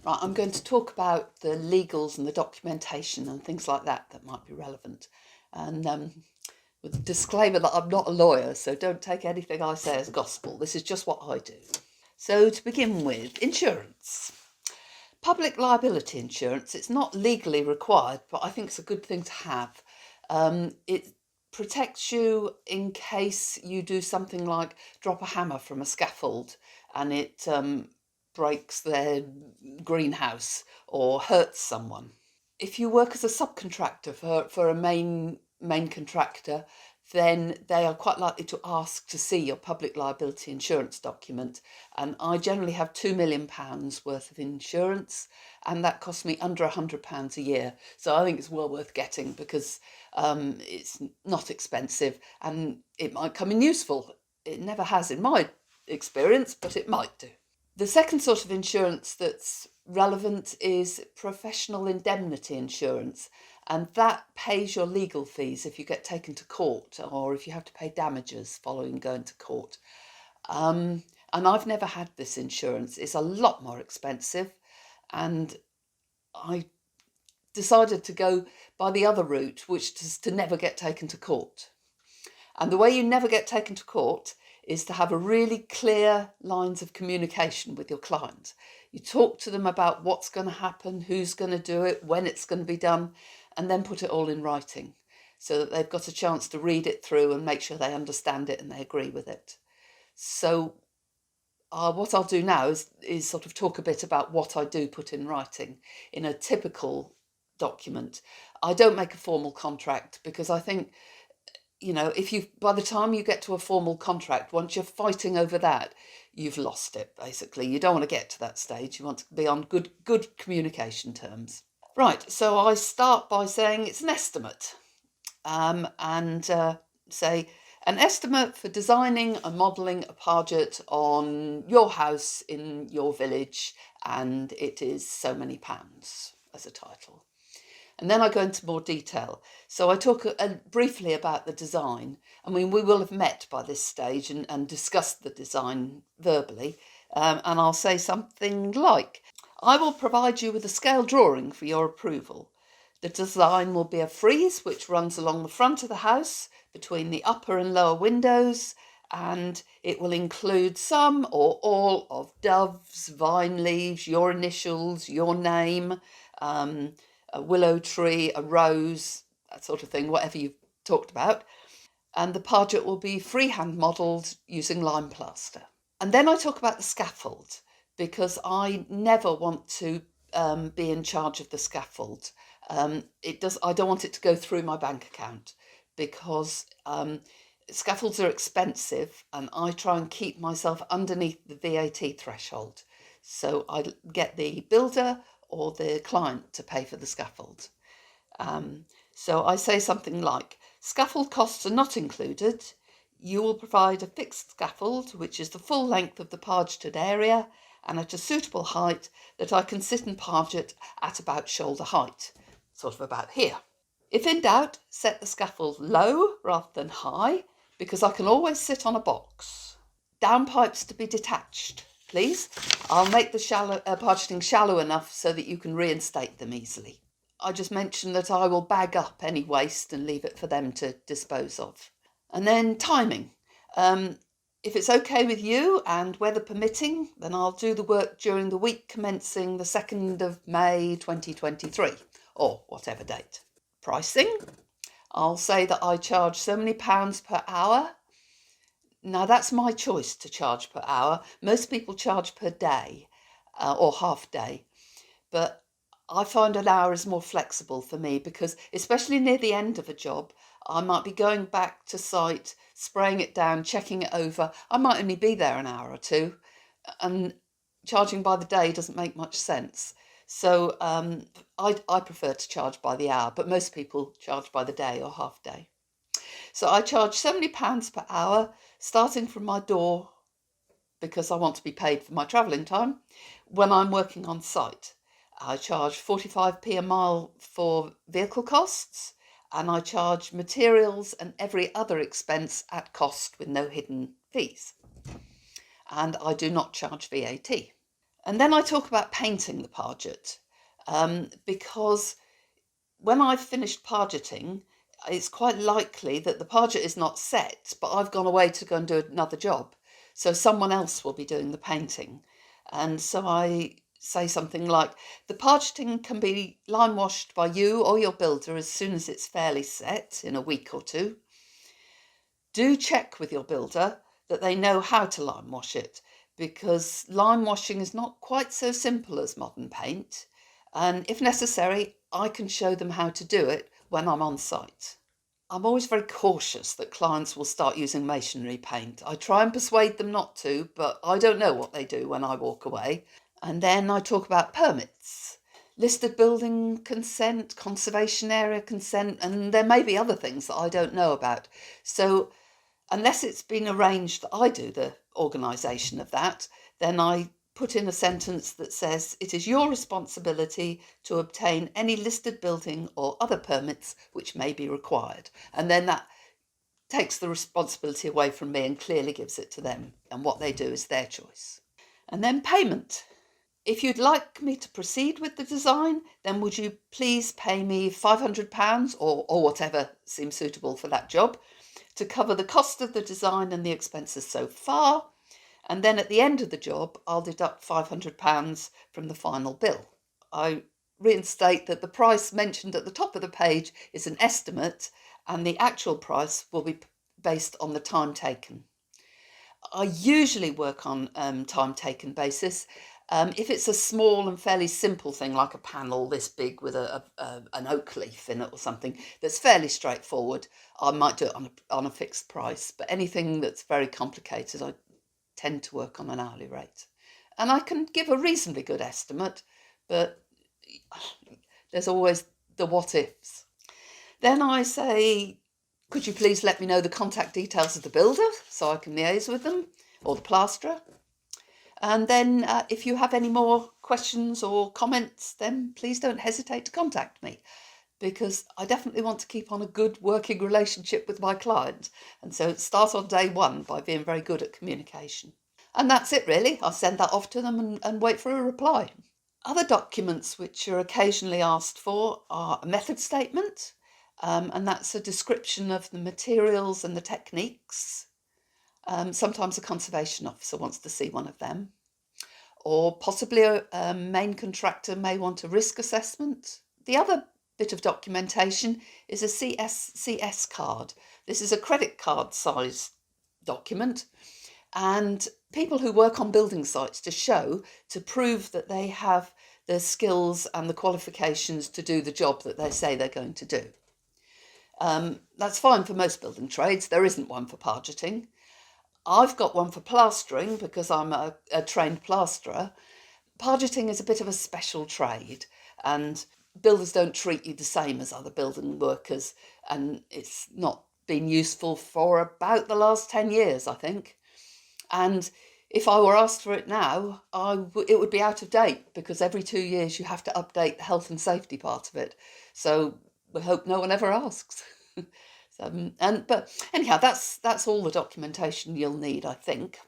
Right, I'm going to talk about the legals and the documentation and things like that that might be relevant. And with a disclaimer that I'm not a lawyer, so don't take anything I say as gospel. This is just what I do. So to begin with, insurance. Public liability insurance, it's not legally required, but I think it's a good thing to have. It protects you in case you do something like drop a hammer from a scaffold and it breaks their greenhouse or hurts someone. If you work as a subcontractor for a main contractor, then they are quite likely to ask to see your public liability insurance document. And I generally have £2 million worth of insurance, and that costs me under £100 a year. So I think it's well worth getting because it's not expensive and it might come in useful. It never has in my experience, but it might do. The second sort of insurance that's relevant is professional indemnity insurance, and that pays your legal fees if you get taken to court or if you have to pay damages following going to court. And I've never had this insurance. It's a lot more expensive, and I decided to go by the other route, which is to never get taken to court. And the way you never get taken to court is to have a really clear lines of communication with your client. You talk to them about what's going to happen, who's going to do it, when it's going to be done, and then put it all in writing so that they've got a chance to read it through and make sure they understand it and they agree with it. So what I'll do now is sort of talk a bit about what I do put in writing in a typical document. I don't make a formal contract because I think, if by the time you get to a formal contract, once you're fighting over that, you've lost it, basically. You don't want to get to that stage. You want to be on good communication terms. Right, so I start by saying it's an estimate, and say an estimate for designing and modelling a parget on your house in your village, and it is so many pounds as a title. And then I go into more detail. So I talk briefly about the design. I mean, we will have met by this stage and discussed the design verbally. And I'll say something like, I will provide you with a scale drawing for your approval. The design will be a frieze which runs along the front of the house between the upper and lower windows, and it will include some or all of doves, vine leaves, your initials, your name, a willow tree, a rose, that sort of thing, whatever you've talked about. And the parget will be freehand modelled using lime plaster. And then I talk about the scaffold because I never want to be in charge of the scaffold. I don't want it to go through my bank account because scaffolds are expensive and I try and keep myself underneath the VAT threshold. So I get the builder or the client to pay for the scaffold. So I say something like, scaffold costs are not included. You will provide a fixed scaffold, which is the full length of the pargeted area and at a suitable height that I can sit and parget at about shoulder height, sort of about here. If in doubt, set the scaffold low rather than high, because I can always sit on a box. Downpipes to be detached, please. I'll make the pargeting shallow enough so that you can reinstate them easily. I just mentioned that I will bag up any waste and leave it for them to dispose of. And then timing. If it's okay with you and weather permitting, then I'll do the work during the week commencing the 2nd of May 2023, or whatever date. Pricing. I'll say that I charge so many pounds per hour. Now, that's my choice to charge per hour. Most people charge per day or half day. But I find an hour is more flexible for me because, especially near the end of a job, I might be going back to site, spraying it down, checking it over. I might only be there an hour or two, and charging by the day doesn't make much sense. So I prefer to charge by the hour, but most people charge by the day or half day. So I charge £70 per hour, starting from my door, because I want to be paid for my travelling time, when I'm working on site. I charge 45p a mile for vehicle costs, and I charge materials and every other expense at cost with no hidden fees. And I do not charge VAT. And then I talk about painting the parget, because when I've finished pargeting, it's quite likely that the parget is not set, but I've gone away to go and do another job. So someone else will be doing the painting. And so I say something like, the pargeting can be lime washed by you or your builder as soon as it's fairly set in a week or two. Do check with your builder that they know how to lime wash it, because lime washing is not quite so simple as modern paint. And if necessary, I can show them how to do it when I'm on site. I'm always very cautious that clients will start using masonry paint. I try and persuade them not to, but I don't know what they do when I walk away. And then I talk about permits, listed building consent, conservation area consent, and there may be other things that I don't know about. So unless it's been arranged that I do the organisation of that, then I put in a sentence that says it is your responsibility to obtain any listed building or other permits which may be required. And then that takes the responsibility away from me and clearly gives it to them. And what they do is their choice. And then payment. If you'd like me to proceed with the design, then would you please pay me £500 or whatever seems suitable for that job to cover the cost of the design and the expenses so far. And then at the end of the job, I'll deduct £500 from the final bill. I reinstate that the price mentioned at the top of the page is an estimate and the actual price will be based on the time taken. I usually work on time taken basis. If it's a small and fairly simple thing like a panel this big with an oak leaf in it or something that's fairly straightforward, I might do it on a fixed price. But anything that's very complicated, I tend to work on an hourly rate. And I can give a reasonably good estimate, but there's always the what ifs. Then I say, could you please let me know the contact details of the builder so I can liaise with them, or the plasterer? And then if you have any more questions or comments, then please don't hesitate to contact me, because I definitely want to keep on a good working relationship with my client. And so start on day one by being very good at communication. And that's it really. I'll send that off to them and wait for a reply. Other documents which are occasionally asked for are a method statement, and that's a description of the materials and the techniques. Sometimes a conservation officer wants to see one of them. Or possibly a main contractor may want a risk assessment. The other bit of documentation is a CSCS card. This is a credit card size document, and people who work on building sites to prove that they have the skills and the qualifications to do the job that they say they're going to do. That's fine for most building trades. There isn't one for pargeting. I've got one for plastering because I'm a trained plasterer. Pargeting is a bit of a special trade, and builders don't treat you the same as other building workers, and it's not been useful for about the last 10 years, I think. And if I were asked for it now, it would be out of date, because every 2 years you have to update the health and safety part of it. So we hope no one ever asks. But anyhow, that's all the documentation you'll need, I think.